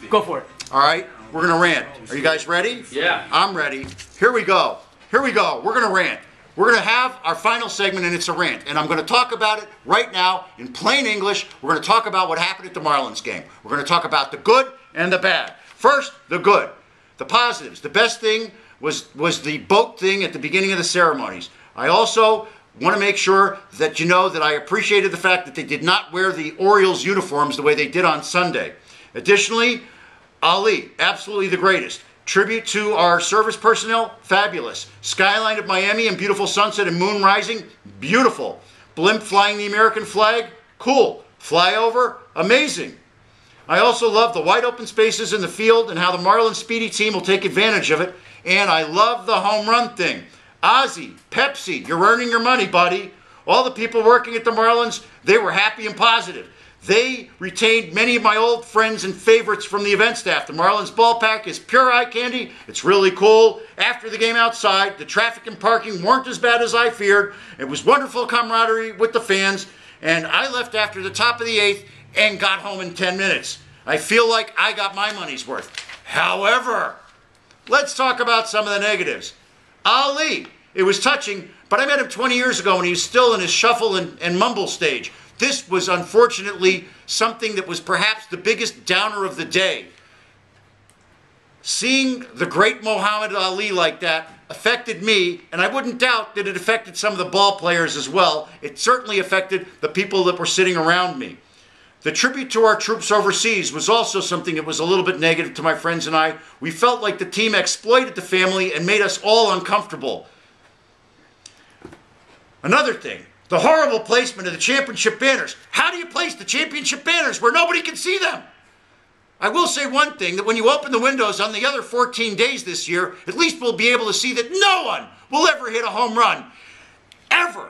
Go for it. All right, we're going to rant. Are you guys ready? Yeah. I'm ready. Here we go. Here we go. We're going to rant. We're going to have our final segment, and it's a rant. And I'm going to talk about it right now in plain English. We're going to talk about what happened at the Marlins game. We're going to talk about the good and the bad. First, the good. The positives. The best thing was the boat thing at the beginning of the ceremonies. I also want to make sure that you know that I appreciated the fact that they did not wear the Orioles uniforms the way they did on Sunday. Additionally, Ali, absolutely the greatest. Tribute to our service personnel, fabulous. Skyline of Miami and beautiful sunset and moon rising, beautiful. Blimp flying the American flag, cool. Flyover, amazing. I also love the wide open spaces in the field and how the Marlins Speedy team will take advantage of it. And I love the home run thing. Ozzy, Pepsi, you're earning your money, buddy. All the people working at the Marlins, they were happy and positive. They retained many of my old friends and favorites from the event staff. The Marlins ballpark is pure eye candy. It's really cool. After the game outside, the traffic and parking weren't as bad as I feared. It was wonderful camaraderie with the fans. And I left after the top of the 8th and got home in 10 minutes. I feel like I got my money's worth. However, let's talk about some of the negatives. Ali, it was touching, but I met him 20 years ago when he was still in his shuffle and mumble stage. This was unfortunately something that was perhaps the biggest downer of the day. Seeing the great Muhammad Ali like that affected me, and I wouldn't doubt that it affected some of the ball players as well. It certainly affected the people that were sitting around me. The tribute to our troops overseas was also something that was a little bit negative to my friends and I. We felt like the team exploited the family and made us all uncomfortable. Another thing. The horrible placement of the championship banners. How do you place the championship banners where nobody can see them? I will say one thing, that when you open the windows on the other 14 days this year, at least we'll be able to see that no one will ever hit a home run. Ever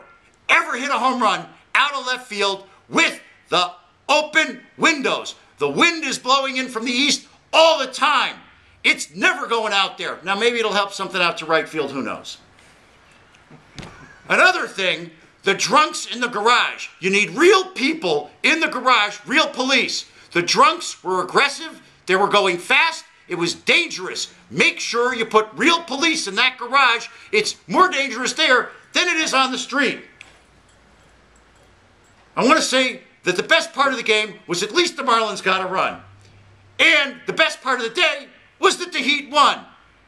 hit a home run out of left field with the open windows. The wind is blowing in from the east all the time. It's never going out there. Now maybe it'll help something out to right field, who knows. Another thing, the drunks in the garage. You need real people in the garage, real police. The drunks were aggressive. They were going fast. It was dangerous. Make sure you put real police in that garage. It's more dangerous there than it is on the street. I want to say that the best part of the game was at least the Marlins got a run. And the best part of the day was that the Heat won.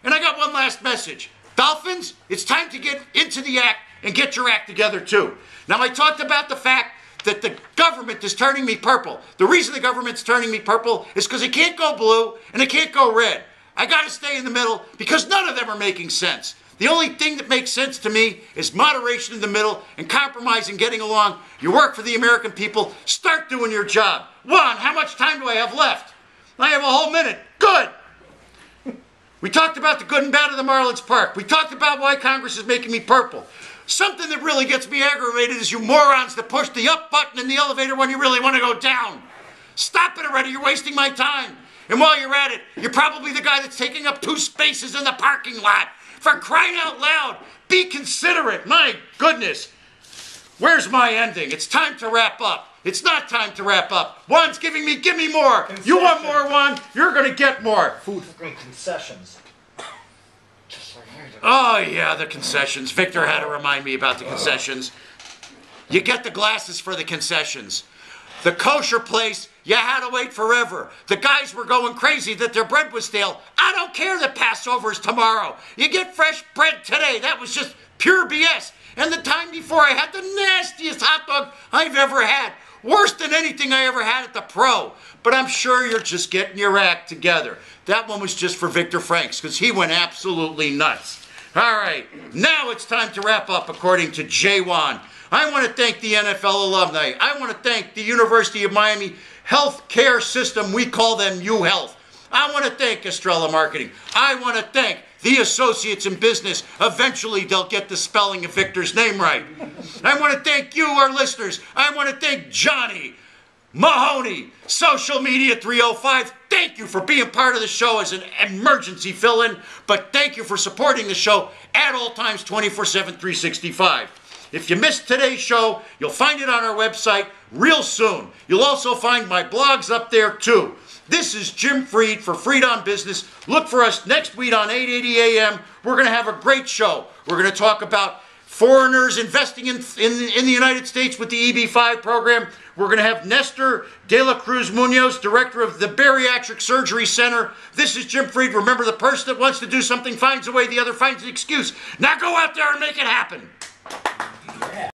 And I got one last message. Dolphins, it's time to get into the act and get your act together too. Now I talked about the fact that the government is turning me purple. The reason the government's turning me purple is because it can't go blue and it can't go red. I got to stay in the middle because none of them are making sense. The only thing that makes sense to me is moderation in the middle and compromise and getting along. You work for the American people, start doing your job. Juan, how much time do I have left? I have a whole minute. Good. We talked about the good and bad of the Marlins Park. We talked about why Congress is making me purple. Something that really gets me aggravated is you morons that push the up button in the elevator when you really want to go down. Stop it already, you're wasting my time. And while you're at it, you're probably the guy that's taking up 2 spaces in the parking lot. For crying out loud, be considerate, my goodness. Where's my ending? It's time to wrap up. It's not time to wrap up. Juan's giving me, give me more. You want more, Juan? You're going to get more. Food and concessions. Oh, yeah, the concessions. Victor had to remind me about the concessions. You get the glasses for the concessions. The kosher place, you had to wait forever. The guys were going crazy that their bread was stale. I don't care that Passover is tomorrow. You get fresh bread today. That was just pure BS. And the time before, I had the nastiest hot dog I've ever had. Worse than anything I ever had at the Pro. But I'm sure you're just getting your act together. That one was just for Victor Franks because he went absolutely nuts. All right, now it's time to wrap up according to J1. I want to thank the NFL alumni. I want to thank the University of Miami health care system. We call them UHealth. I want to thank Estrella Marketing. I want to thank the associates in business. Eventually, they'll get the spelling of Victor's name right. I want to thank you, our listeners. I want to thank Johnny Mahoney, Social Media 305. Thank you for being part of the show as an emergency fill-in, but thank you for supporting the show at all times 24/7, 365. If you missed today's show, you'll find it on our website real soon. You'll also find my blogs up there too. This is Jim Freed for Freed on Business. Look for us next week on 8:80 a.m. We're going to have a great show. We're going to talk about foreigners investing in the United States with the EB-5 program. We're going to have Nestor De La Cruz Munoz, director of the Bariatric Surgery Center. This is Jim Freed. Remember, the person that wants to do something finds a way, the other finds an excuse. Now go out there and make it happen.